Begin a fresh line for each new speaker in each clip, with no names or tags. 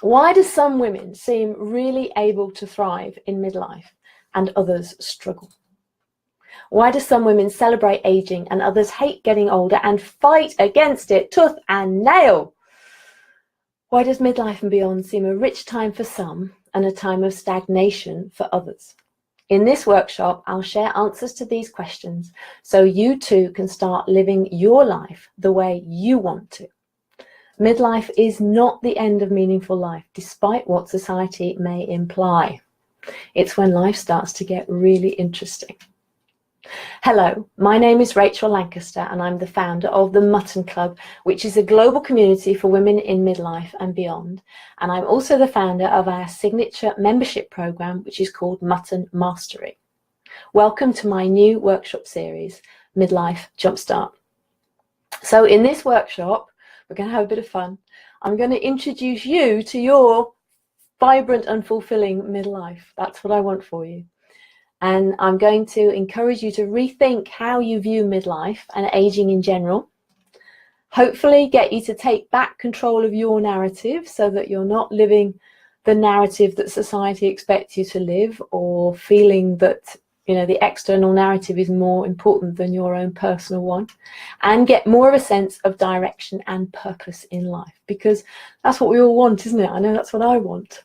Why do some women seem really able to thrive in midlife and others struggle? Why do some women celebrate aging and others hate getting older and fight against it tooth and nail? Why does midlife and beyond seem a rich time for some and a time of stagnation for others? In this workshop, I'll share answers to these questions so you too can start living your life the way you want to. Midlife is not the end of meaningful life, despite what society may imply. It's when life starts to get really interesting. Hello, my name is Rachel Lancaster and I'm the founder of the Mutton Club, which is a global community for women in midlife and beyond. And I'm also the founder of our signature membership program, which is called Mutton Mastery. Welcome to my new workshop series, Midlife Jumpstart. So in this workshop, we're going to have a bit of fun. I'm going to introduce you to your vibrant and fulfilling midlife. That's what I want for you. And I'm going to encourage you to rethink how you view midlife and aging in general. Hopefully get you to take back control of your narrative so that you're not living the narrative that society expects you to live, or feeling that, you know, the external narrative is more important than your own personal one, and get more of a sense of direction and purpose in life, because that's what we all want, isn't it? I know that's what I want.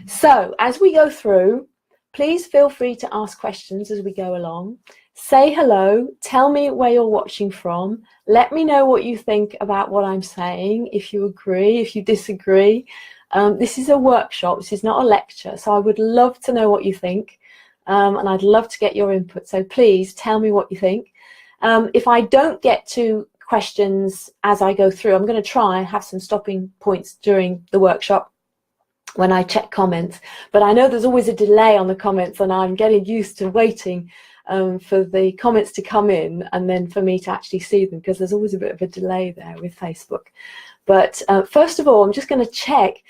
So as we go through, please feel free to ask questions as we go along. Say hello, tell me where you're watching from, let me know what you think about what I'm saying, if you agree, if you disagree. This is a workshop, this is not a lecture, so I would love to know what you think, and I'd love to get your input, so please tell me what you think. If I don't get to questions as I go through, I'm going to try and have some stopping points during the workshop when I check comments, but I know there's always a delay on the comments, and I'm getting used to waiting for the comments to come in and then for me to actually see them, because there's always a bit of a delay there with Facebook. But first of all, I'm just going to check,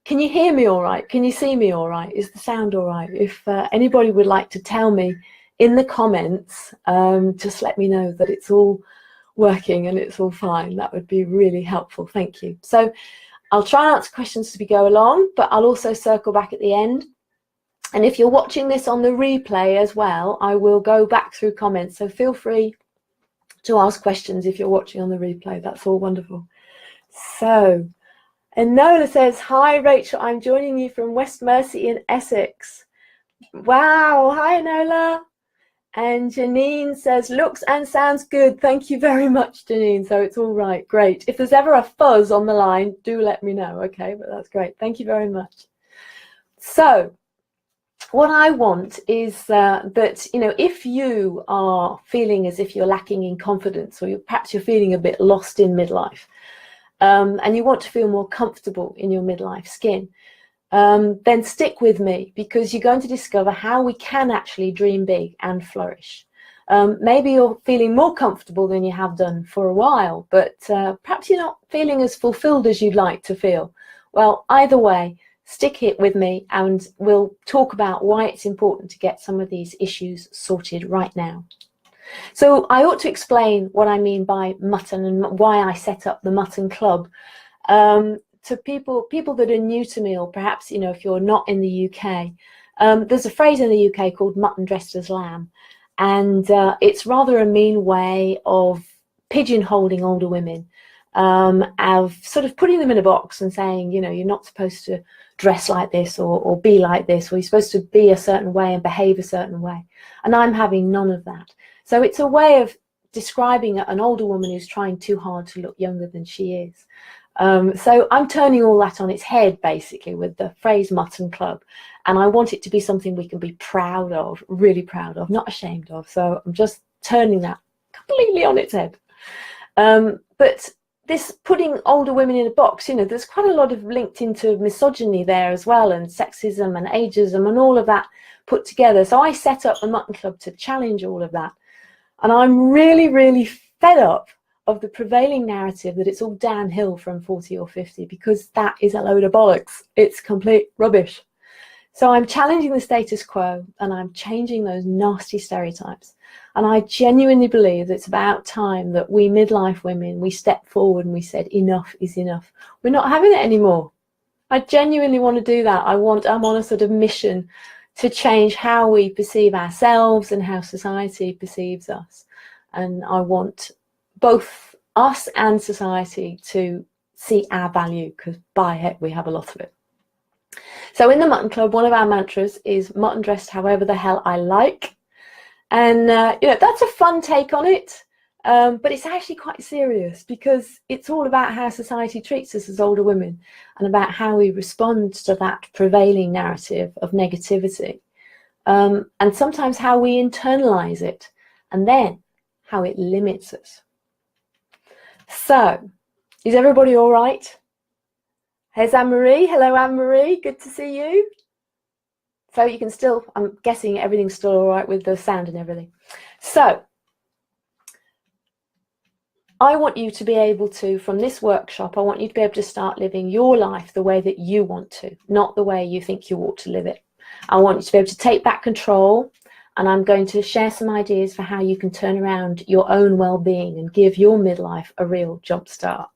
can you hear me all right? Can you see me all right? Is the sound all right? If anybody would like to tell me in the comments, just let me know that it's all working and it's all fine. That would be really helpful. Thank you. So I'll try and answer questions as we go along, but I'll also circle back at the end. And if you're watching this on the replay as well, I will go back through comments. So feel free to ask questions if you're watching on the replay. That's all wonderful. So, Enola says, hi Rachel, I'm joining you from West Mersey in Essex. Wow, hi Enola. And Janine says, looks and sounds good. Thank you very much, Janine. So it's all right. Great. If there's ever a fuzz on the line, do let me know. Okay, but that's great. Thank you very much. So what I want is that, you know, if you are feeling as if you're lacking in confidence, or perhaps you're feeling a bit lost in midlife, and you want to feel more comfortable in your midlife skin, then stick with me, because you're going to discover how we can actually dream big and flourish. Maybe you're feeling more comfortable than you have done for a while, but perhaps you're not feeling as fulfilled as you'd like to feel. Well, either way, stick it with me and we'll talk about why it's important to get some of these issues sorted right now. So I ought to explain what I mean by mutton and why I set up the Mutton Club. To people that are new to me, or perhaps, you know, if you're not in the UK, there's a phrase in the UK called mutton dressed as lamb, and it's rather a mean way of pigeonholing older women, of sort of putting them in a box and saying, you know, you're not supposed to dress like this or be like this, or you're supposed to be a certain way and behave a certain way, and I'm having none of that. So it's a way of describing an older woman who's trying too hard to look younger than she is. So I'm turning all that on its head, basically, with the phrase Mutton Club, and I want it to be something we can be proud of, really proud of, not ashamed of. So I'm just turning that completely on its head. But this putting older women in a box, you know, there's quite a lot of linked into misogyny there as well, and sexism and ageism and all of that put together. So I set up the Mutton Club to challenge all of that. And I'm really, really fed up of the prevailing narrative that it's all downhill from 40 or 50, because that is a load of bollocks. It's complete rubbish. So I'm challenging the status quo, and I'm changing those nasty stereotypes. And I genuinely believe that it's about time that we midlife women, we stepped forward and we said, enough is enough. We're not having it anymore. I genuinely want to do that. I'm on a sort of mission to change how we perceive ourselves and how society perceives us. And I want both us and society to see our value, because by heck, we have a lot of it. So in the Mutton Club, one of our mantras is mutton dressed however the hell I like. And that's a fun take on it. But it's actually quite serious, because it's all about how society treats us as older women and about how we respond to that prevailing narrative of negativity, and sometimes how we internalize it, and then how it limits us. So, is everybody all right? Here's Anne-Marie. Hello, Anne-Marie. Good to see you. So you can still, I'm guessing everything's still all right with the sound and everything. So, I want you to be able to, from this workshop, I want you to be able to start living your life the way that you want to, not the way you think you ought to live it. I want you to be able to take back control, and I'm going to share some ideas for how you can turn around your own well-being and give your midlife a real jump start.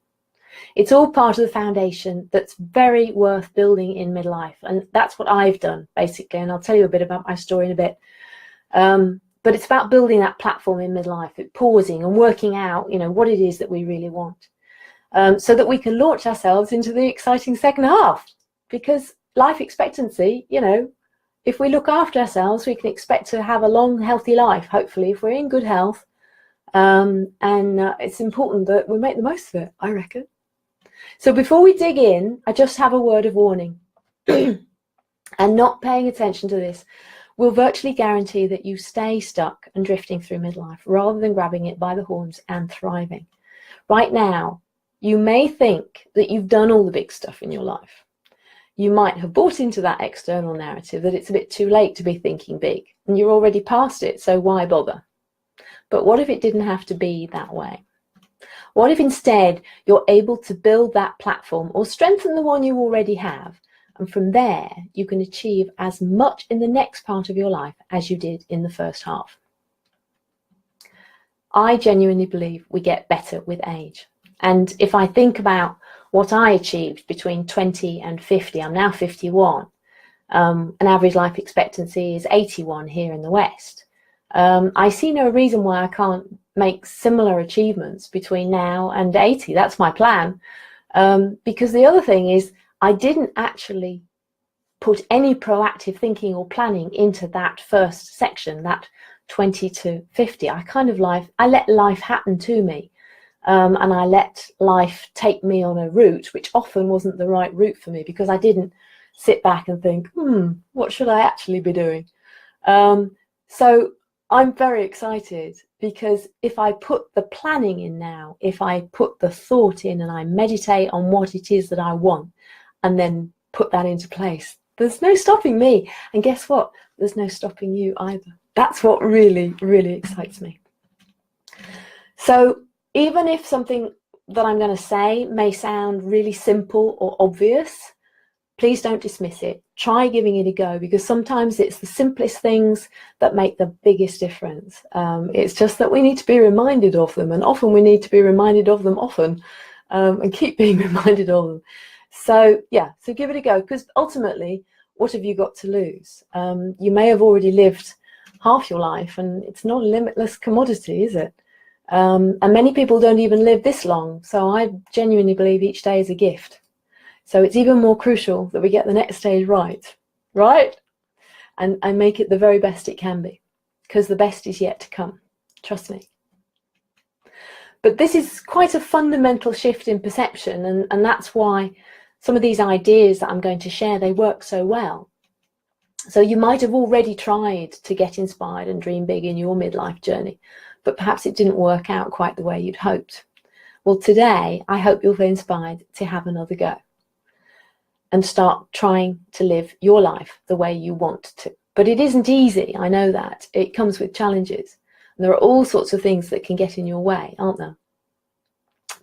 It's all part of the foundation that's very worth building in midlife, and that's what I've done, basically, and I'll tell you a bit about my story in a bit. But it's about building that platform in midlife, pausing and working out, what it is that we really want, so that we can launch ourselves into the exciting second half. Because life expectancy, if we look after ourselves, we can expect to have a long, healthy life, hopefully, if we're in good health. And it's important that we make the most of it, I reckon. So before we dig in, I just have a word of warning. And not paying attention to this will virtually guarantee that you stay stuck and drifting through midlife rather than grabbing it by the horns and thriving. Right now, you may think that you've done all the big stuff in your life. You might have bought into that external narrative that it's a bit too late to be thinking big, and you're already past it, so why bother? But what if it didn't have to be that way? What if instead you're able to build that platform or strengthen the one you already have, and from there you can achieve as much in the next part of your life as you did in the first half? I genuinely believe we get better with age. And if I think about what I achieved between 20 and 50, I'm now 51. An average life expectancy is 81 here in the West. I see no reason why I can't make similar achievements between now and 80. That's my plan. Because the other thing is, I didn't actually put any proactive thinking or planning into that first section, that 20 to 50. I let life happen to me. And I let life take me on a route which often wasn't the right route for me, because I didn't sit back and think, what should I actually be doing? So I'm very excited, because if I put the planning in now, if I put the thought in and I meditate on what it is that I want and then put that into place, there's no stopping me. And guess what? There's no stopping you either. That's what really, really excites me. So even if something that I'm going to say may sound really simple or obvious, please don't dismiss it. Try giving it a go, because sometimes it's the simplest things that make the biggest difference. It's just that we need to be reminded of them, and often we need to be reminded of them often, and keep being reminded of them. So yeah, so give it a go, because ultimately, what have you got to lose? You may have already lived half your life, and it's not a limitless commodity, is it? And many people don't even live this long. So I genuinely believe each day is a gift. So it's even more crucial that we get the next stage right? And make it the very best it can be, because the best is yet to come. Trust me. But this is quite a fundamental shift in perception, and that's why some of these ideas that I'm going to share, they work so well. So you might have already tried to get inspired and dream big in your midlife journey, but perhaps it didn't work out quite the way you'd hoped. Well, today, I hope you'll feel inspired to have another go and start trying to live your life the way you want to. But it isn't easy, I know that. It comes with challenges. And there are all sorts of things that can get in your way, aren't there?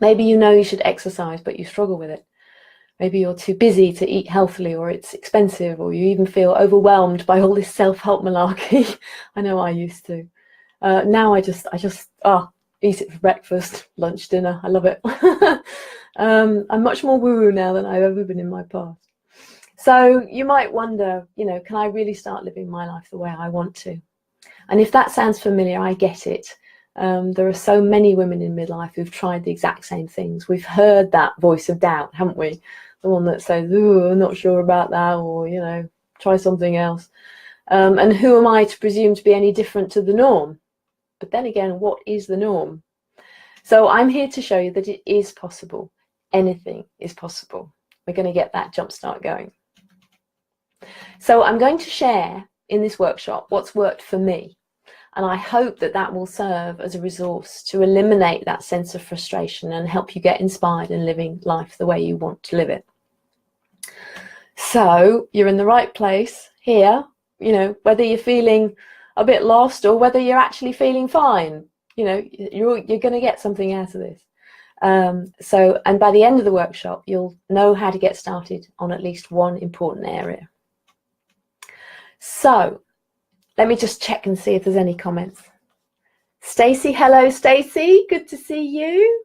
Maybe you know you should exercise, but you struggle with it. Maybe you're too busy to eat healthily, or it's expensive, or you even feel overwhelmed by all this self-help malarkey. I know I used to. Now I just eat it for breakfast, lunch, dinner. I love it. I'm much more woo-woo now than I've ever been in my past. So you might wonder, you know, can I really start living my life the way I want to? And if that sounds familiar, I get it. There are so many women in midlife who've tried the exact same things. We've heard that voice of doubt, haven't we? The one that says, "Ooh, I'm not sure about that," or, you know, try something else. And who am I to presume to be any different to the norm? But then again, what is the norm? So I'm here to show you that it is possible. Anything is possible. We're going to get that jumpstart going. So I'm going to share in this workshop what's worked for me. And I hope that that will serve as a resource to eliminate that sense of frustration and help you get inspired in living life the way you want to live it. So you're in the right place here, you know, whether you're feeling a bit lost or whether you're actually feeling fine, you know, you're going to get something out of this. And by the end of the workshop, you'll know how to get started on at least one important area. So let me just check and see if there's any comments. Stacey, hello Stacey, good to see you.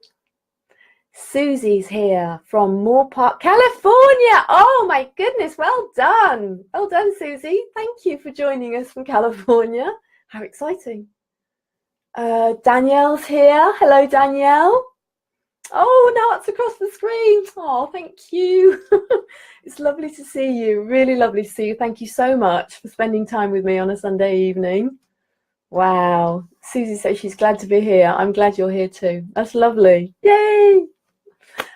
Susie's here from Moore Park, California. Oh my goodness, well done. Well done, Susie. Thank you for joining us from California. How exciting. Danielle's here. Hello, Danielle. Oh, now it's across the screen. Oh, thank you. It's lovely to see you. Really lovely to see you. Thank you so much for spending time with me on a Sunday evening. Wow. Susie says she's glad to be here. I'm glad you're here too. That's lovely. Yay.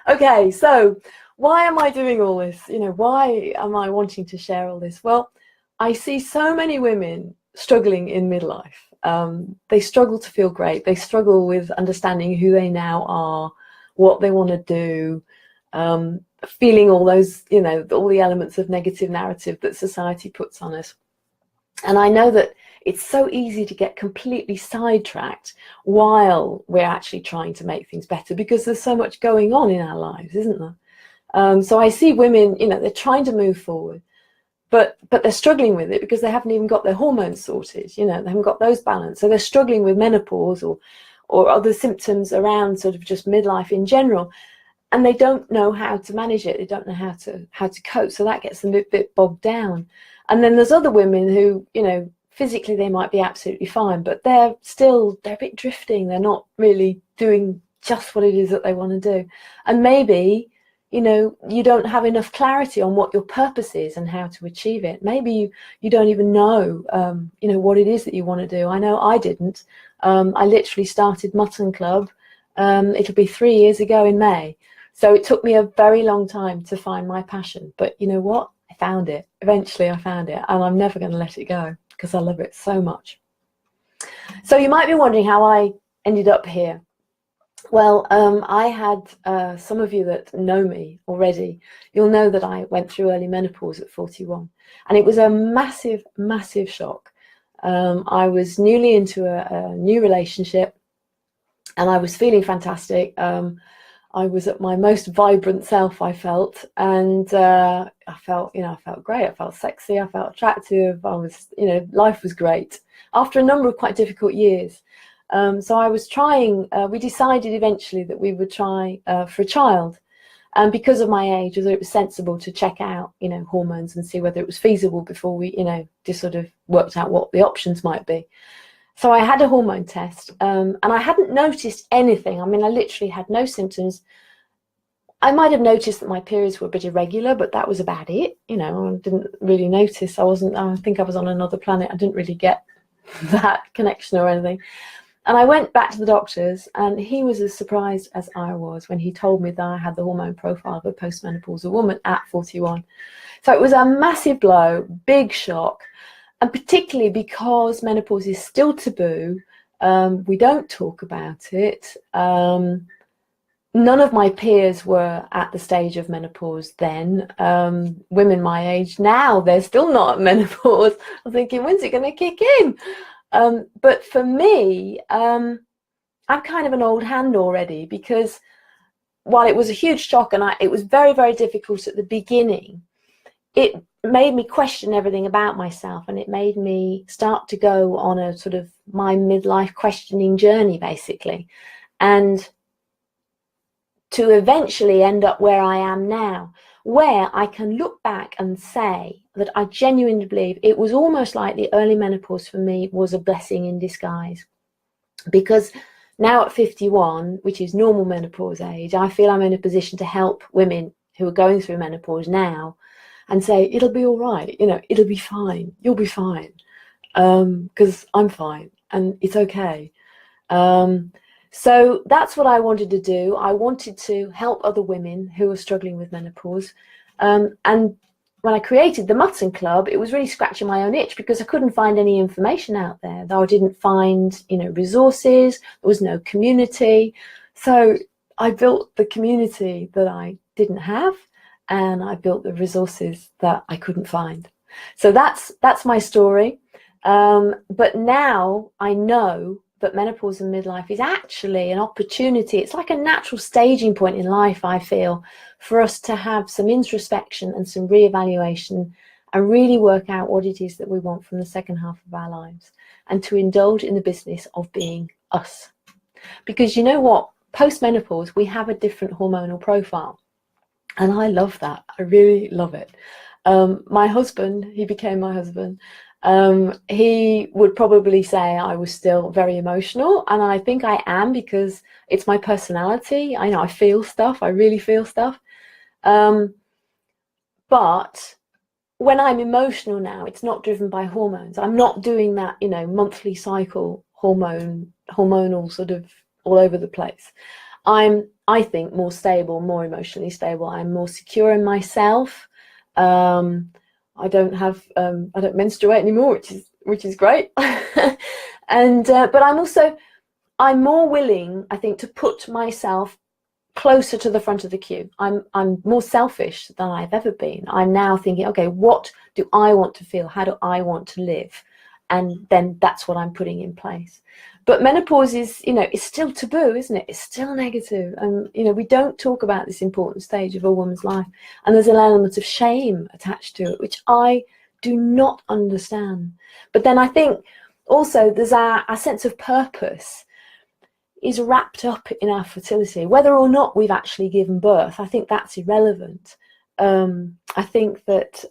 Okay, so why am I doing all this? You know, why am I wanting to share all this? Well, I see so many women struggling in midlife. They struggle to feel great. They struggle with understanding who they now are, what they want to do, feeling all those, you know, all the elements of negative narrative that society puts on us. And I know that it's so easy to get completely sidetracked while we're actually trying to make things better because there's so much going on in our lives, isn't there? So I see women, you know, they're trying to move forward, but they're struggling with it because they haven't even got their hormones sorted, you know, they haven't got those balanced. So they're struggling with menopause or other symptoms around sort of just midlife in general, and they don't know how to manage it. They don't know how to cope. So that gets them a bit bogged down. And then there's other women who, you know, physically they might be absolutely fine, but they're a bit drifting. They're not really doing just what it is that they want to do. And maybe, you know, you don't have enough clarity on what your purpose is and how to achieve it. Maybe you don't even know, you know, what it is that you want to do. I know I didn't. I literally started Mutton Club. It'll be 3 years ago in May. So it took me a very long time to find my passion. But you know what? I found it. Eventually I found it, and I'm never going to let it go because I love it so much. So you might be wondering how I ended up here. Well, I had some of you that know me already. You'll know that I went through early menopause at 41, and it was a massive, massive shock. I was newly into a new relationship, and I was feeling fantastic. I was at my most vibrant self, I felt, and I felt great. I felt sexy. I felt attractive. I was, you know, life was great after a number of quite difficult years. So I was trying. We decided eventually that we would try for a child, and because of my age, I thought it was sensible to check out, you know, hormones and see whether it was feasible before we, you know, just sort of worked out what the options might be. So I had a hormone test, and I hadn't noticed anything. I mean, I literally had no symptoms. I might have noticed that my periods were a bit irregular, but that was about it. You know, I didn't really notice. I think I was on another planet. I didn't really get that connection or anything. And I went back to the doctors, and he was as surprised as I was when he told me that I had the hormone profile of a postmenopausal woman at 41. So it was a massive blow, big shock. And particularly because menopause is still taboo, we don't talk about it. None of my peers were at the stage of menopause then. Women my age now, they're still not at menopause. I'm thinking, when's it going to kick in? But for me, I'm kind of an old hand already, because while it was a huge shock and it was very, very difficult at the beginning, it made me question everything about myself, and it made me start to go on a sort of my midlife questioning journey, basically, and to eventually end up where I am now, where I can look back and say that I genuinely believe it was almost like the early menopause for me was a blessing in disguise. Because now at 51, which is normal menopause age, I feel I'm in a position to help women who are going through menopause now and say, it'll be all right, it'll be fine, you'll be fine, because I'm fine and it's okay. So that's what I wanted to do. I wanted to help other women who are struggling with menopause. And when I created the Mutton Club, it was really scratching my own itch because I couldn't find any information out there. Though I didn't find, resources. There was no community. So I built the community that I didn't have, and I built the resources that I couldn't find. So that's my story. But now I know that menopause and midlife is actually an opportunity. It's like a natural staging point in life, I feel, for us to have some introspection and some reevaluation and really work out what it is that we want from the second half of our lives, and to indulge in the business of being us. Because you know what? Post-menopause, we have a different hormonal profile. And I love that. I really love it. My husband, he became my husband. He would probably say I was still very emotional, and I think I am because it's my personality. I feel stuff. I really feel stuff. But when I'm emotional now, it's not driven by hormones. I'm not doing that, monthly cycle hormonal sort of all over the place. I'm, I think, more stable, more emotionally stable. I'm more secure in myself. I don't menstruate anymore, which is great. And but I'm more willing, I think, to put myself closer to the front of the queue. I'm more selfish than I've ever been. I'm now thinking, okay, what do I want to feel? How do I want to live? And then that's what I'm putting in place. But menopause is, it's still taboo, isn't it? It's still negative. And, we don't talk about this important stage of a woman's life. And there's an element of shame attached to it, which I do not understand. But then I think also there's our sense of purpose is wrapped up in our fertility. Whether or not we've actually given birth, I think that's irrelevant. I think that...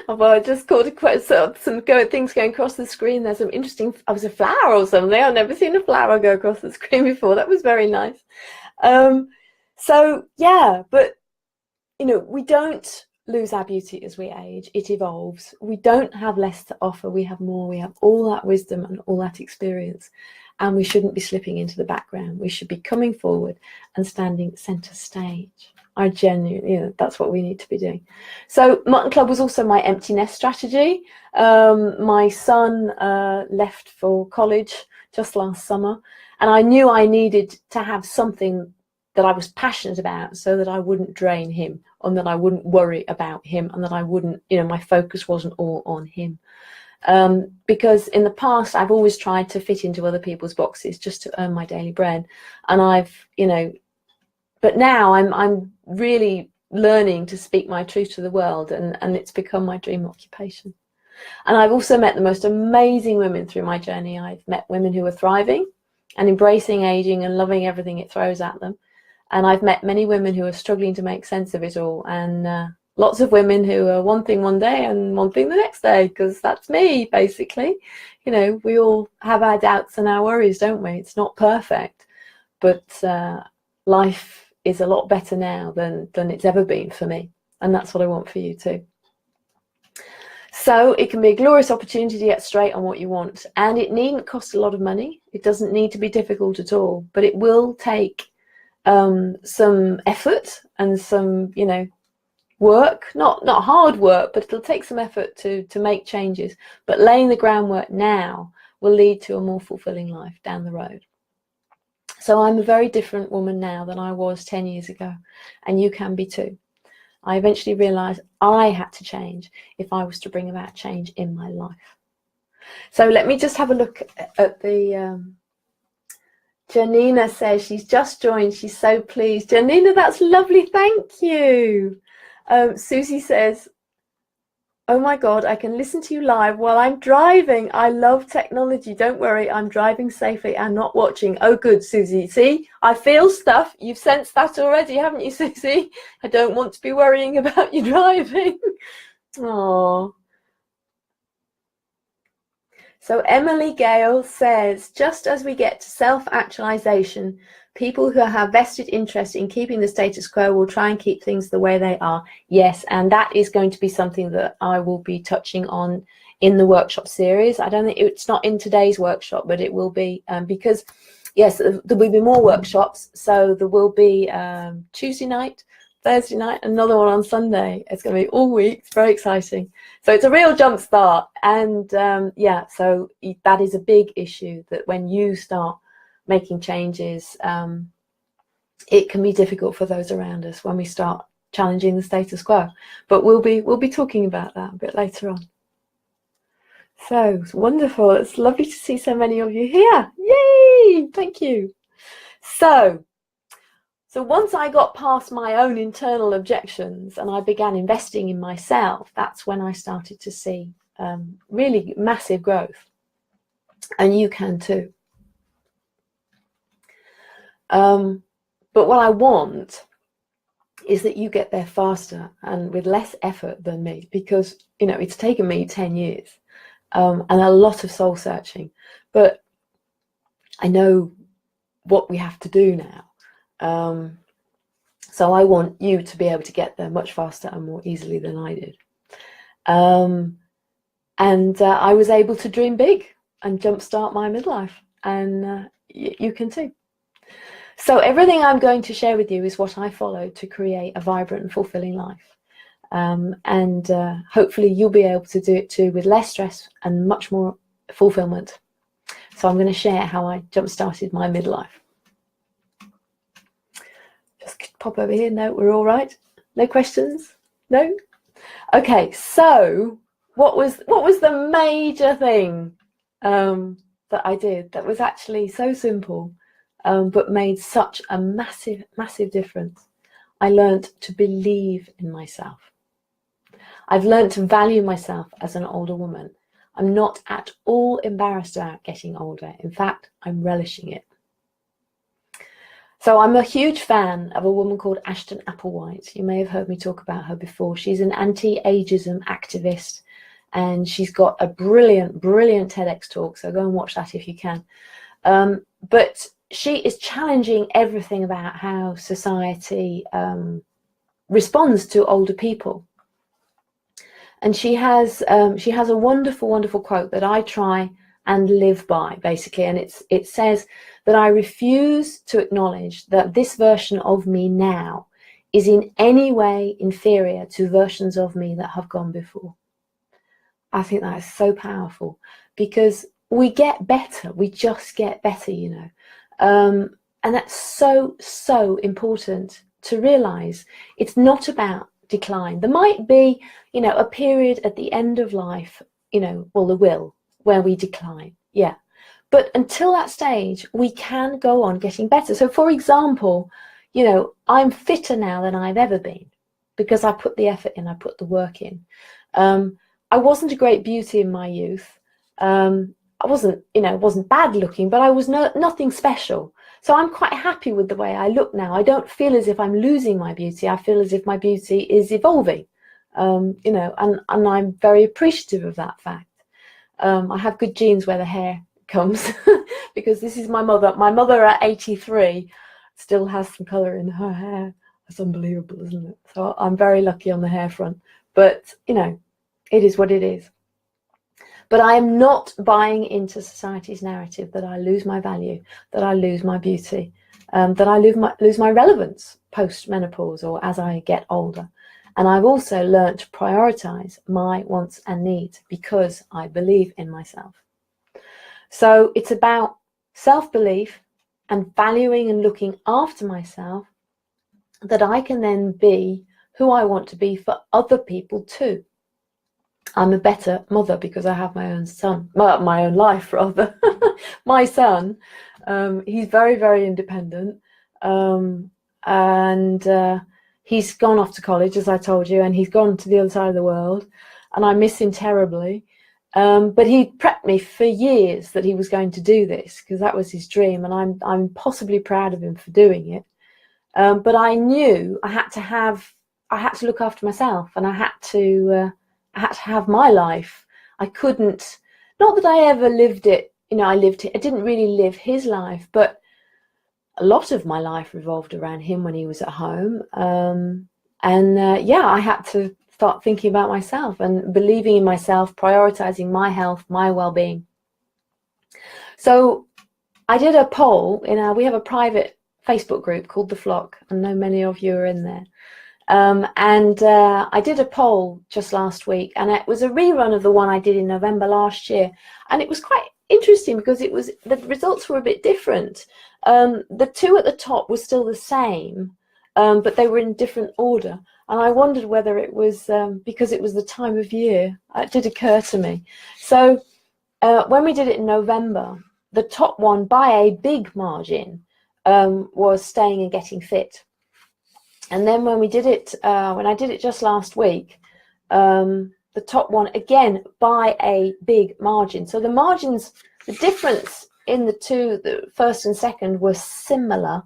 well, I just caught some things going across the screen. There's some interesting. I was a flower or something. I've never seen a flower go across the screen before. That was very nice. So yeah, but we don't lose our beauty as we age. It evolves. We don't have less to offer. We have more. We have all that wisdom and all that experience, and we shouldn't be slipping into the background. We should be coming forward and standing center stage. I genuinely, that's what we need to be doing. So Mutton Club was also my empty nest strategy. My son left for college just last summer, and I knew I needed to have something that I was passionate about so that I wouldn't drain him, and that I wouldn't worry about him, and that I wouldn't, my focus wasn't all on him. Because in the past, I've always tried to fit into other people's boxes just to earn my daily bread. And I've, but now I'm really learning to speak my truth to the world, and it's become my dream occupation. And I've also met the most amazing women through my journey. I've met women who are thriving and embracing aging and loving everything it throws at them. And I've met many women who are struggling to make sense of it all. And lots of women who are one thing one day and one thing the next day, because that's me, basically. We all have our doubts and our worries, don't we? It's not perfect, but life is a lot better now than it's ever been for me. And that's what I want for you too. So it can be a glorious opportunity to get straight on what you want. And it needn't cost a lot of money. It doesn't need to be difficult at all. But it will take some effort and some, work. Not hard work, but it'll take some effort to make changes. But laying the groundwork now will lead to a more fulfilling life down the road. So I'm a very different woman now than I was 10 years ago, and you can be too. I eventually realized I had to change if I was to bring about change in my life. So let me just have a look at the... Janina says she's just joined. She's so pleased. Janina, that's lovely. Thank you. Susie says, Oh my God, I can listen to you live while I'm driving. I love technology. Don't worry, I'm driving safely and not watching. Oh, good, Susie. See, I feel stuff. You've sensed that already, haven't you, Susie? I don't want to be worrying about you driving. Oh. So Emily Gale says, just as we get to self-actualization, people who have vested interest in keeping the status quo will try and keep things the way they are. Yes, and that is going to be something that I will be touching on in the workshop series. I don't think it's not in today's workshop, but it will be because, yes, there will be more workshops. So there will be Tuesday night, Thursday night, another one on Sunday. It's going to be all week. It's very exciting. So it's a real jumpstart. And yeah, so that is a big issue, that when you start making changes, it can be difficult for those around us when we start challenging the status quo. But we'll be talking about that a bit later on. So it's wonderful. It's lovely to see so many of you here. Yay! Thank you. So once I got past my own internal objections and I began investing in myself, that's when I started to see really massive growth. And you can too. But what I want is that you get there faster and with less effort than me, because, you know, it's taken me 10 years and a lot of soul searching, but I know what we have to do now. So I want you to be able to get there much faster and more easily than I did. And I was able to dream big and jumpstart my midlife, and you can too. So everything I'm going to share with you is what I follow to create a vibrant and fulfilling life. And hopefully you'll be able to do it too, with less stress and much more fulfillment. So I'm going to share how I jump-started my midlife. Just pop over here. No, we're all right. No questions? No? Okay, so what was the major thing that I did that was actually so simple, but made such a massive, massive difference? I learned to believe in myself. I've learned to value myself as an older woman. I'm not at all embarrassed about getting older. In fact, I'm relishing it. So I'm a huge fan of a woman called Ashton Applewhite. You may have heard me talk about her before. She's an anti-ageism activist, and she's got a brilliant, brilliant TEDx talk. So go and watch that if you can. But she is challenging everything about how society responds to older people. And she has a wonderful, wonderful quote that I try and live by, basically. And it says that I refuse to acknowledge that this version of me now is in any way inferior to versions of me that have gone before. I think that is so powerful, because we get better. We just get better, you know. And that's so, so important to realize. It's not about decline. There might be, you know, a period at the end of life, you know, well, there will, where we decline. Yeah. But until that stage, we can go on getting better. So, for example, you know, I'm fitter now than I've ever been because I put the effort in, I put the work in. I wasn't a great beauty in my youth. I wasn't, you know, wasn't bad looking, but I was nothing special. So I'm quite happy with the way I look now. I don't feel as if I'm losing my beauty. I feel as if my beauty is evolving, you know, and I'm very appreciative of that fact. I have good genes where the hair comes because this is my mother. My mother at 83 still has some colour in her hair. That's unbelievable, isn't it? So I'm very lucky on the hair front. But, you know, it is what it is. But I am not buying into society's narrative that I lose my value, that I lose my beauty, that I lose my relevance post-menopause or as I get older. And I've also learned to prioritize my wants and needs because I believe in myself. So it's about self-belief and valuing and looking after myself, that I can then be who I want to be for other people too. I'm a better mother because I have my own son, my own life rather. My son, he's very, very independent, and he's gone off to college, as I told you, and he's gone to the other side of the world. and I miss him terribly. But he prepped me for years that he was going to do this, because that was his dream, and I'm possibly proud of him for doing it. But I knew I had to look after myself, and I had to have my life. I couldn't, not that I ever lived it, I didn't really live his life, but a lot of my life revolved around him when he was at home. I had to start thinking about myself and believing in myself, prioritizing my health, my well-being. So I did a poll we have a private Facebook group called The Flock. I know many of you are in there. I did a poll just last week, and it was a rerun of the one I did in November last year. And it was quite interesting because the results were a bit different. The two at the top were still the same, but they were in different order. And I wondered whether it was because it was the time of year. It did occur to me. So when we did it in November, the top one by a big margin was staying and getting fit. And then when we did it, when I did it just last week, the top one again by a big margin. So the difference in the two, the first and second, were similar.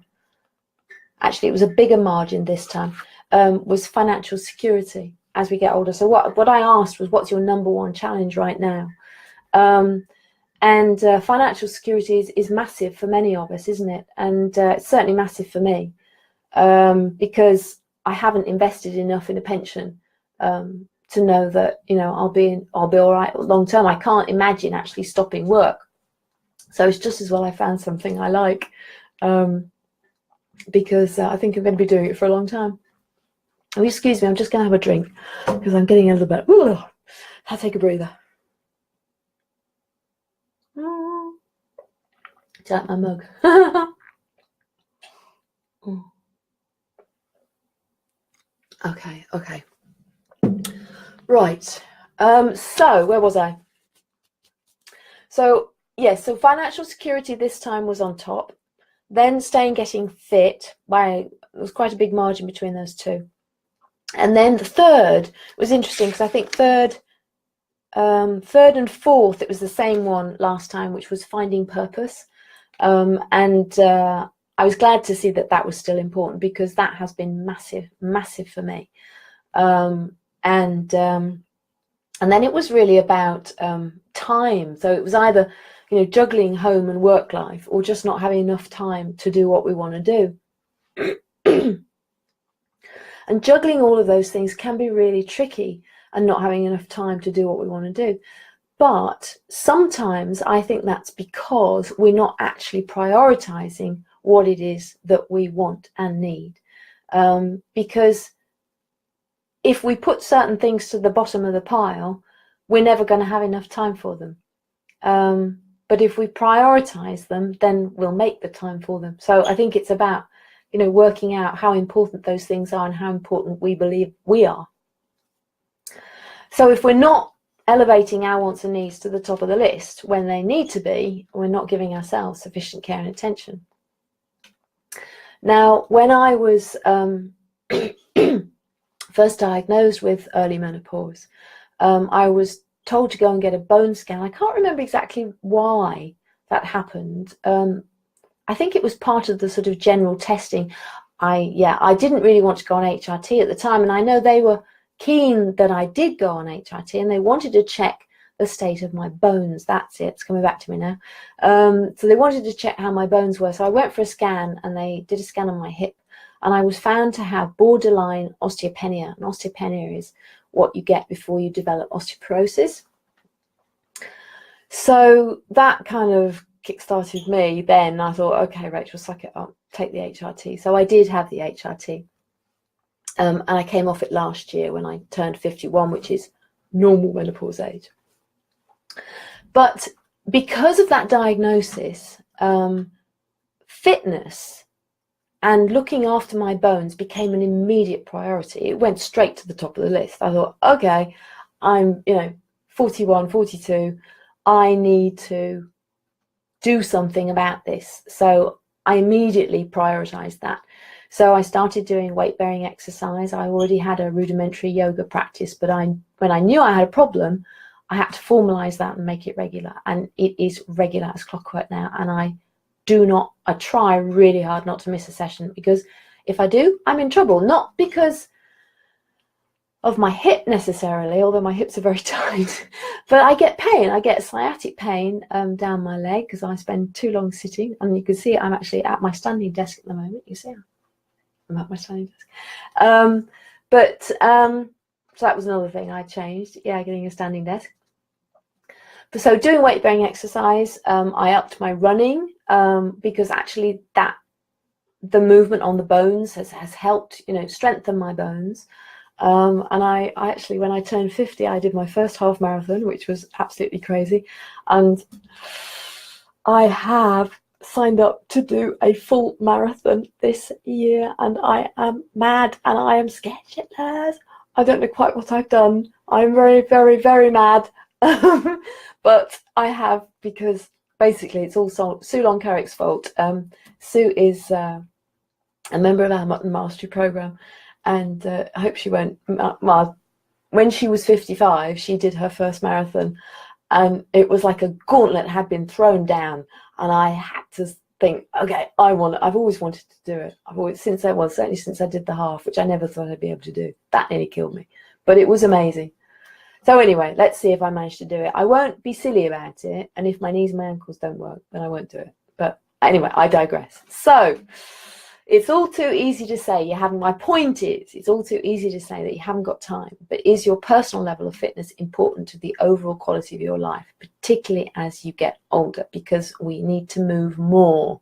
Actually, it was a bigger margin this time. Was financial security as we get older. So what I asked was, what's your number one challenge right now? Financial security is massive for many of us, isn't it? And it's certainly massive for me, because I haven't invested enough in a pension to know that I'll be all right long term. I can't imagine actually stopping work, so it's just as well I found something I like, because I think I'm going to be doing it for a long time. Oh, excuse me, I'm just going to have a drink because I'm getting a little bit. I'll take a breather. Is that my mug? Okay. Right. So where was I? So yes, so financial security this time was on top. Then staying getting fit, there was quite a big margin between those two. And then the third was interesting, because I think third and fourth, it was the same one last time, which was finding purpose. I was glad to see that was still important, because that has been massive for me. And then it was really about time. So it was either juggling home and work life, or just not having enough time to do what we want to do. And juggling all of those things can be really tricky, and not having enough time to do what we want to do. But sometimes I think that's because we're not actually prioritizing what it is that we want and need. Because if we put certain things to the bottom of the pile, we're never going to have enough time for them. But if we prioritize them, then we'll make the time for them. So I think it's about working out how important those things are and how important we believe we are. So if we're not elevating our wants and needs to the top of the list when they need to be, we're not giving ourselves sufficient care and attention. Now, when I was first diagnosed with early menopause, I was told to go and get a bone scan. I can't remember exactly why that happened. I think it was part of the sort of general testing. I didn't really want to go on HRT at the time, and I know they were keen that I did go on HRT, and they wanted to check the state of my bones. That's it, it's coming back to me now. So they wanted to check how my bones were. So I went for a scan, and they did a scan on my hip, and I was found to have borderline osteopenia. And osteopenia is what you get before you develop osteoporosis. So that kind of kick-started me. Then I thought, okay, Rachel, suck it up, take the HRT. So I did have the HRT. And I came off it last year when I turned 51, which is normal menopause age. But because of that diagnosis, fitness and looking after my bones became an immediate priority. It went straight to the top of the list. I thought, okay, I'm 41, 42. I need to do something about this. So I immediately prioritized that. So I started doing weight-bearing exercise. I already had a rudimentary yoga practice, but when I knew I had a problem, I had to formalize that and make it regular. And it is regular as clockwork now. And I try really hard not to miss a session, because if I do, I'm in trouble. Not because of my hip necessarily, although my hips are very tight, but I get pain. I get sciatic pain down my leg because I spend too long sitting. And you can see I'm actually at my standing desk at the moment. You see, I'm at my standing desk. So that was another thing I changed. Yeah, getting a standing desk. So doing weight-bearing exercise, I upped my running because actually the movement on the bones has helped, strengthen my bones. And I actually, when I turned 50, I did my first half marathon, which was absolutely crazy. And I have signed up to do a full marathon this year, and I am mad and I am scared shitless. I don't know quite what I've done. I'm very, very, very mad. But I have, because basically it's all Sue Long-Carrick's fault. Sue is a member of our Mutton Mastery program. And I hope she won't. Well, when she was 55, she did her first marathon, and it was like a gauntlet had been thrown down, and I had to think, okay, I've always wanted to do it. Certainly since I did the half, which I never thought I'd be able to do. That nearly killed me, but it was amazing. So anyway, let's see if I manage to do it. I won't be silly about it, and if my knees and my ankles don't work, then I won't do it. But anyway, I digress. So it's all too easy to say my point is, it's all too easy to say that you haven't got time, but is your personal level of fitness important to the overall quality of your life, particularly as you get older? Because we need to move more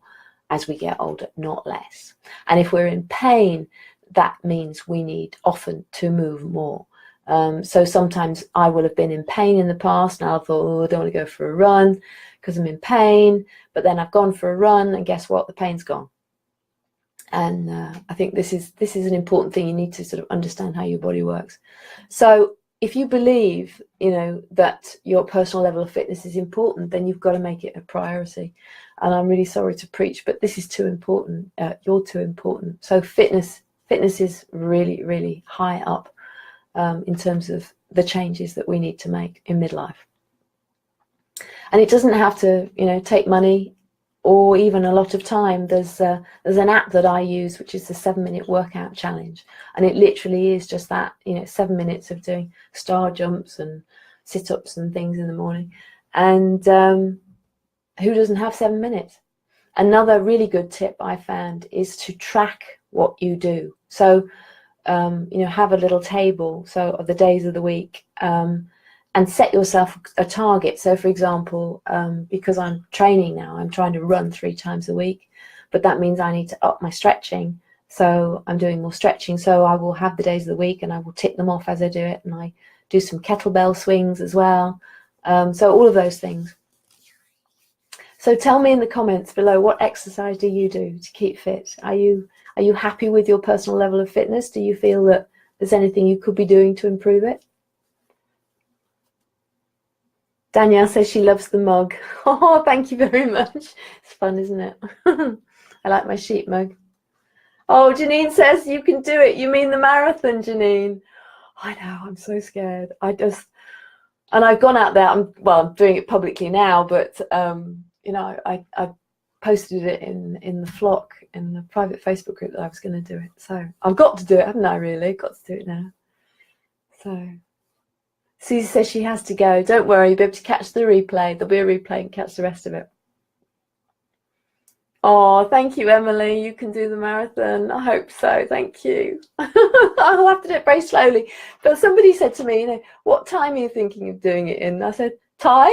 as we get older, not less. And if we're in pain, that means we need often to move more. So sometimes I will have been in pain in the past, and I thought, oh, I don't want to go for a run because I'm in pain. But then I've gone for a run, and guess what? The pain's gone. And I think this is an important thing. You need to sort of understand how your body works. So if you believe, that your personal level of fitness is important, then you've got to make it a priority. And I'm really sorry to preach, but this is too important. You're too important. So fitness is really, really high up in terms of the changes that we need to make in midlife. And it doesn't have to, take money or even a lot of time. There's an app that I use, which is the 7-minute workout challenge, and it literally is just that, 7 minutes of doing star jumps and sit-ups and things in the morning. And who doesn't have 7 minutes? Another really good tip I found is to track what you do. So have a little table of the days of the week, and set yourself a target. So for example, because I'm training now, I'm trying to run 3 times a week, but that means I need to up my stretching. So I'm doing more stretching. So I will have the days of the week and I will tick them off as I do it. And I do some kettlebell swings as well. So all of those things. So tell me in the comments below, what exercise do you do to keep fit? Are you happy with your personal level of fitness? Do you feel that there's anything you could be doing to improve it? Danielle says she loves the mug. Oh, thank you very much. It's fun, isn't it? I like my sheep mug. Oh, Janine says you can do it. You mean the marathon, Janine? I know, I'm so scared. And I've gone out there. I'm doing it publicly now, but I posted it in the flock, in the private Facebook group, that I was going to do it. So I've got to do it, haven't I, really? Got to do it now. So Susie says she has to go. Don't worry, you'll be able to catch the replay. There'll be a replay and catch the rest of it. Oh, thank you, Emily. You can do the marathon. I hope so. Thank you. I'll have to do it very slowly. But somebody said to me, what time are you thinking of doing it in? I said, time?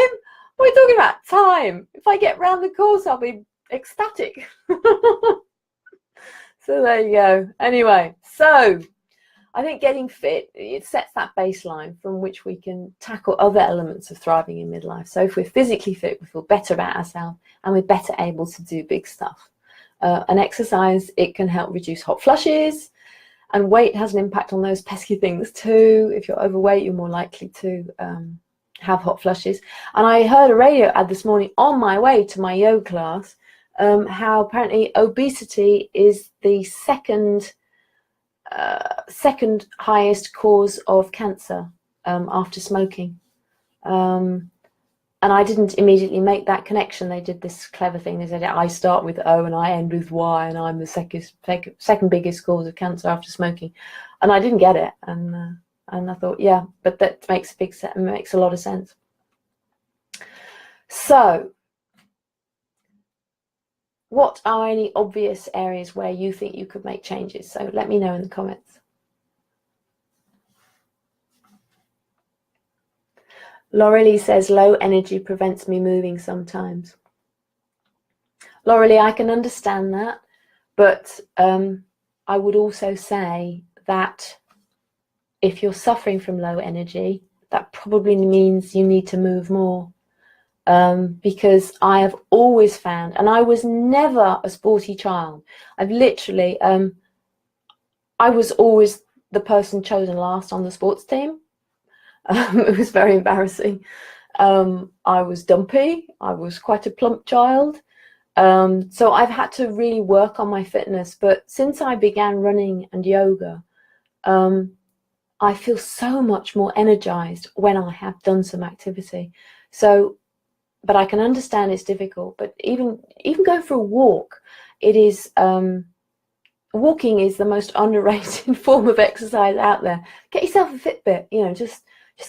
What are you talking about? Time. If I get round the course, I'll be ecstatic. So there you go. Anyway, so I think getting fit, it sets that baseline from which we can tackle other elements of thriving in midlife. So if we're physically fit, we feel better about ourselves and we're better able to do big stuff. And exercise, it can help reduce hot flushes, and weight has an impact on those pesky things too. If you're overweight, you're more likely to have hot flushes. And I heard a radio ad this morning on my way to my yoga class how apparently obesity is the second highest cause of cancer after smoking. And I didn't immediately make that connection. They did this clever thing. They said, I start with O and I end with Y, and I'm the second biggest cause of cancer after smoking. And I didn't get it. And I thought, yeah, but that makes a lot of sense. So, what are any obvious areas where you think you could make changes? So let me know in the comments. Laurelie says, low energy prevents me moving sometimes. Laurelie, I can understand that, but I would also say that if you're suffering from low energy, that probably means you need to move more. Because I have always found, and I was never a sporty child. I've literally, I was always the person chosen last on the sports team. It was very embarrassing. I was dumpy. I was quite a plump child. So I've had to really work on my fitness. But since I began running and yoga, I feel so much more energized when I have done some activity. So, but I can understand it's difficult. But even go for a walk, it is, walking is the most underrated form of exercise out there. Get yourself a Fitbit, you know, just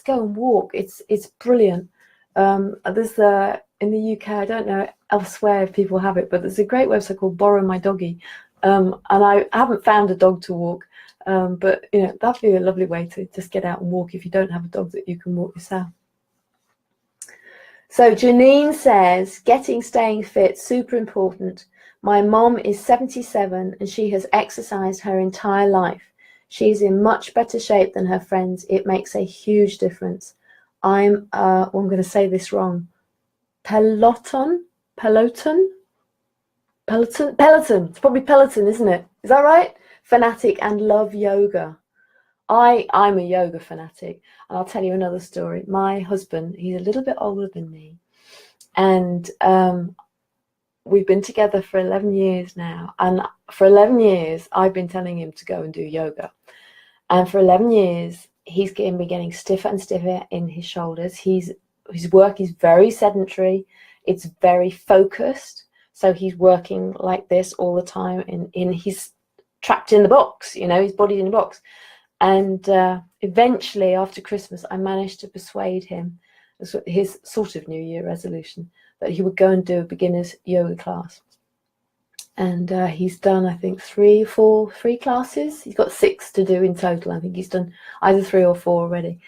go and walk. It's brilliant. There's in the UK, I don't know elsewhere if people have it, but there's a great website called Borrow My Doggy, and I haven't found a dog to walk, but you know, that'd be a lovely way to just get out and walk if you don't have a dog that you can walk yourself. So Janine says, staying fit, super important. My mom is 77 and she has exercised her entire life. She's in much better shape than her friends. It makes a huge difference. I'm going to say this wrong. Peloton. It's probably Peloton, isn't it? Is that right? Fanatic and love yoga. I'm a yoga fanatic, and I'll tell you another story. My husband, he's a little bit older than me, and we've been together for 11 years now, and for 11 years I've been telling him to go and do yoga, and for 11 years he's been getting stiffer and stiffer in his shoulders. His work is very sedentary, it's very focused, so he's working like this all the time, he's trapped in the box, you know, his body's in the box. And eventually after Christmas I managed to persuade him, his sort of New Year resolution, that he would go and do a beginner's yoga class. And he's done, I think, three classes. He's got 6 to do in total. I think he's done either 3 or 4 already.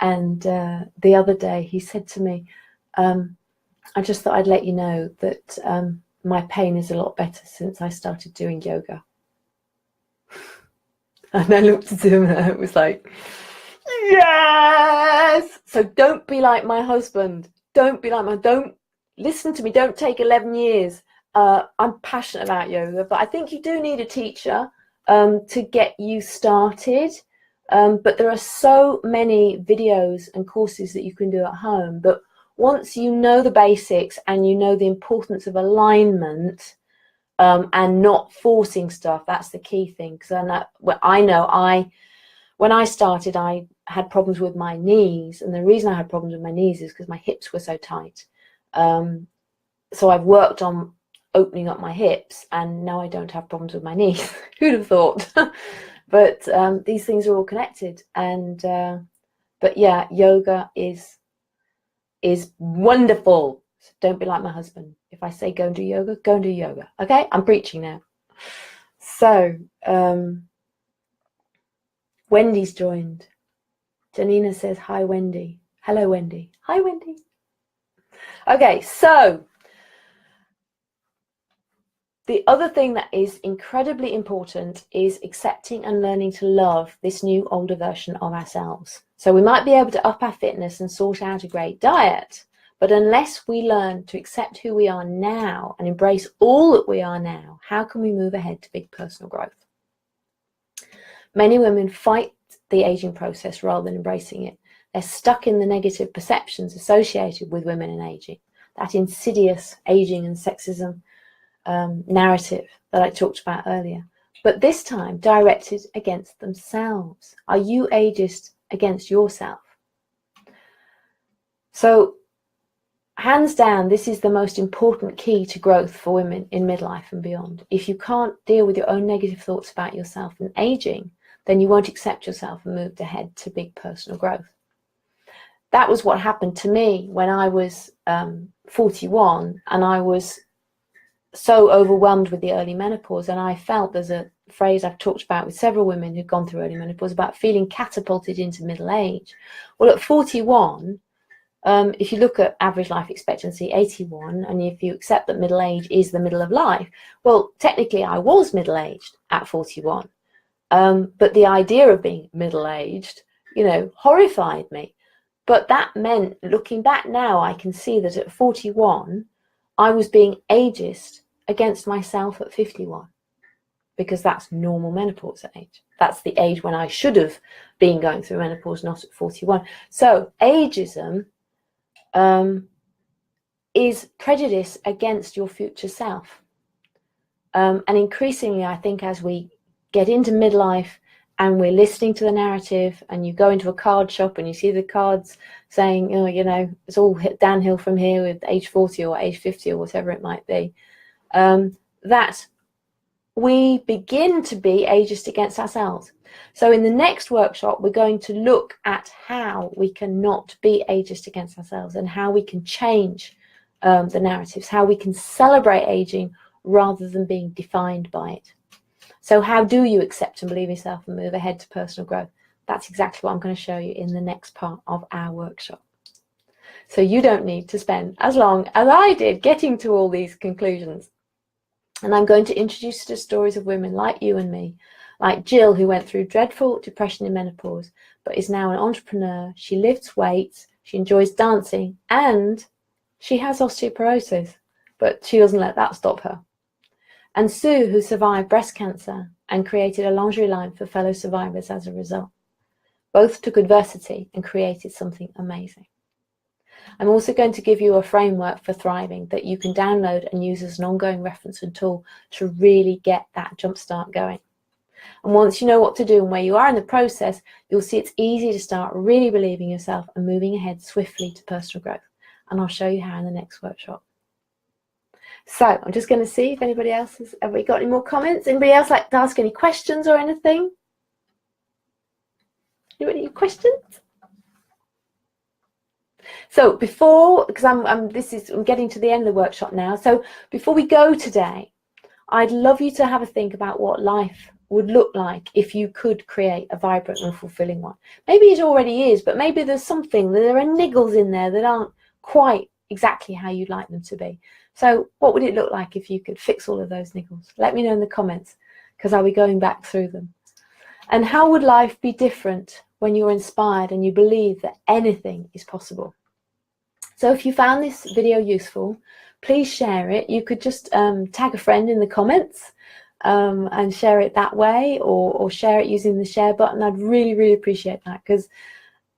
And the other day he said to me, I just thought I'd let you know that my pain is a lot better since I started doing yoga. And I looked at him and it was like, yes! So don't be like my husband. Don't listen to me. Don't take 11 years. I'm passionate about yoga, but I think you do need a teacher to get you started. But there are so many videos and courses that you can do at home. But once you know the basics and you know the importance of alignment, and not forcing stuff, that's the key thing. Because when I started, I had problems with my knees, and the reason I had problems with my knees is because my hips were so tight. So I've worked on opening up my hips, and now I don't have problems with my knees. Who'd have thought? But these things are all connected, and but yeah, yoga is wonderful. So don't be like my husband. If I say go and do yoga, go and do yoga. Okay, I'm preaching now. So Wendy's joined. Janina says hi, Wendy. Hello, Wendy. Hi, Wendy. Okay, so the other thing that is incredibly important is accepting and learning to love this new older version of ourselves. So we might be able to up our fitness and sort out a great diet, but unless we learn to accept who we are now and embrace all that we are now, how can we move ahead to big personal growth? Many women fight the aging process rather than embracing it. They're stuck in the negative perceptions associated with women and aging, that insidious aging and sexism, narrative that I talked about earlier, but this time directed against themselves. Are you ageist against yourself? So hands down, this is the most important key to growth for women in midlife and beyond. If you can't deal with your own negative thoughts about yourself and aging, then you won't accept yourself and move ahead to big personal growth. That was what happened to me when I was 41, and I was so overwhelmed with the early menopause, and I felt, there's a phrase I've talked about with several women who've gone through early menopause, about feeling catapulted into middle age. Well, at 41, if you look at average life expectancy, 81, and if you accept that middle age is the middle of life, well, technically I was middle-aged at 41. But the idea of being middle-aged, horrified me. But that meant, looking back now, I can see that at 41, I was being ageist against myself at 51, because that's normal menopause age. That's the age when I should have been going through menopause, not at 41. So ageism is prejudice against your future self. And increasingly, I think, as we get into midlife and we're listening to the narrative, and you go into a card shop and you see the cards saying, it's all downhill from here with age 40 or age 50 or whatever it might be, that we begin to be ageist against ourselves. So in the next workshop, we're going to look at how we can not be ageist against ourselves, and how we can change the narratives, how we can celebrate aging rather than being defined by it. So how do you accept and believe yourself and move ahead to personal growth? That's exactly what I'm going to show you in the next part of our workshop. So you don't need to spend as long as I did getting to all these conclusions. And I'm going to introduce you to stories of women like you and me, like Jill, who went through dreadful depression in menopause, but is now an entrepreneur. She lifts weights, she enjoys dancing, and she has osteoporosis, but she doesn't let that stop her. And Sue, who survived breast cancer and created a lingerie line for fellow survivors as a result. Both took adversity and created something amazing. I'm also going to give you a framework for thriving that you can download and use as an ongoing reference and tool to really get that jumpstart going. And once you know what to do and where you are in the process, you'll see it's easy to start really believing yourself and moving ahead swiftly to personal growth. And I'll show you how in the next workshop. So I'm just going to see if anybody else has, have we got any more comments? Anybody else like to ask any questions or anything? Anybody have questions? So before, because I'm getting to the end of the workshop now. So before we go today, I'd love you to have a think about what life would look like if you could create a vibrant and fulfilling one. Maybe it already is, but maybe there's something, there are niggles in there that aren't quite exactly how you'd like them to be. So what would it look like if you could fix all of those niggles? Let me know in the comments, because I'll be going back through them. And how would life be different when you're inspired and you believe that anything is possible? So if you found this video useful, please share it. You could just tag a friend in the comments and share it that way, or share it using the share button. I'd really, really appreciate that, because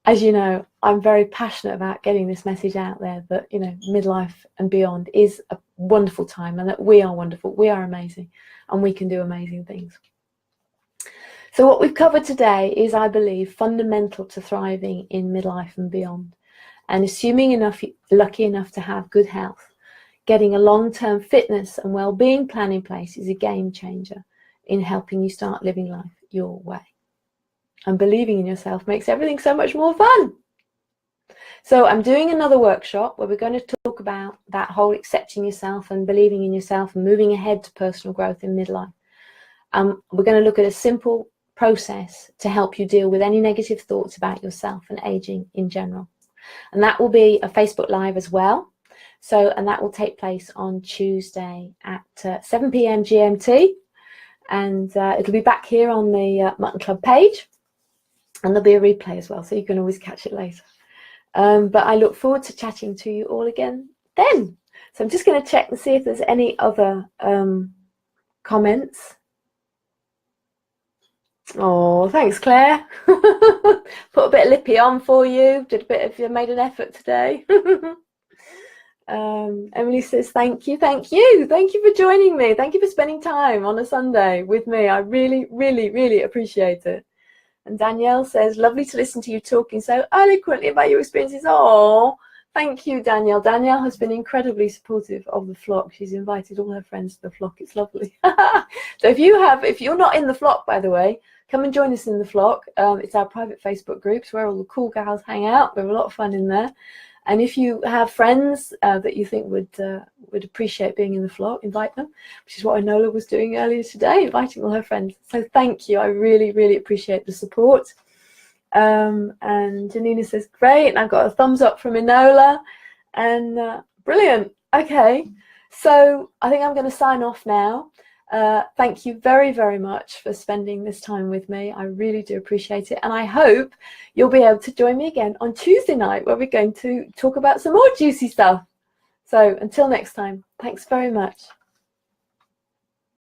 as you know, I'm very passionate about getting this message out there that, midlife and beyond is a wonderful time, and that we are wonderful, we are amazing, and we can do amazing things. So what we've covered today is, I believe, fundamental to thriving in midlife and beyond. And assuming lucky enough to have good health, getting a long-term fitness and well-being plan in place is a game changer in helping you start living life your way. And believing in yourself makes everything so much more fun. So I'm doing another workshop where we're going to talk about that whole accepting yourself and believing in yourself and moving ahead to personal growth in midlife. We're going to look at a simple process to help you deal with any negative thoughts about yourself and aging in general. And that will be a Facebook Live as well. And that will take place on Tuesday at 7 p.m. GMT. And it'll be back here on the Mutton Club page. And there'll be a replay as well, so you can always catch it later. But I look forward to chatting to you all again then. So I'm just going to check and see if there's any other comments. Oh, thanks, Claire. Put a bit of lippy on for you. You made an effort today. Emily says, thank you for joining me. Thank you for spending time on a Sunday with me. I really, really, really appreciate it. And Danielle says, lovely to listen to you talking so eloquently about your experiences. Oh, thank you, Danielle. Danielle has been incredibly supportive of the flock. She's invited all her friends to the flock. It's lovely. So if you're not in the flock, by the way, come and join us in the flock. It's our private Facebook groups where all the cool gals hang out. We have a lot of fun in there. And if you have friends that you think would appreciate being in the flock, invite them, which is what Enola was doing earlier today, inviting all her friends. So thank you. I really, really appreciate the support. And Janina says, great. And I've got a thumbs up from Enola. And brilliant. Okay. So I think I'm going to sign off now. Thank you very, very much for spending this time with me. I really do appreciate it. And I hope you'll be able to join me again on Tuesday night, where we're going to talk about some more juicy stuff. So until next time, thanks very much.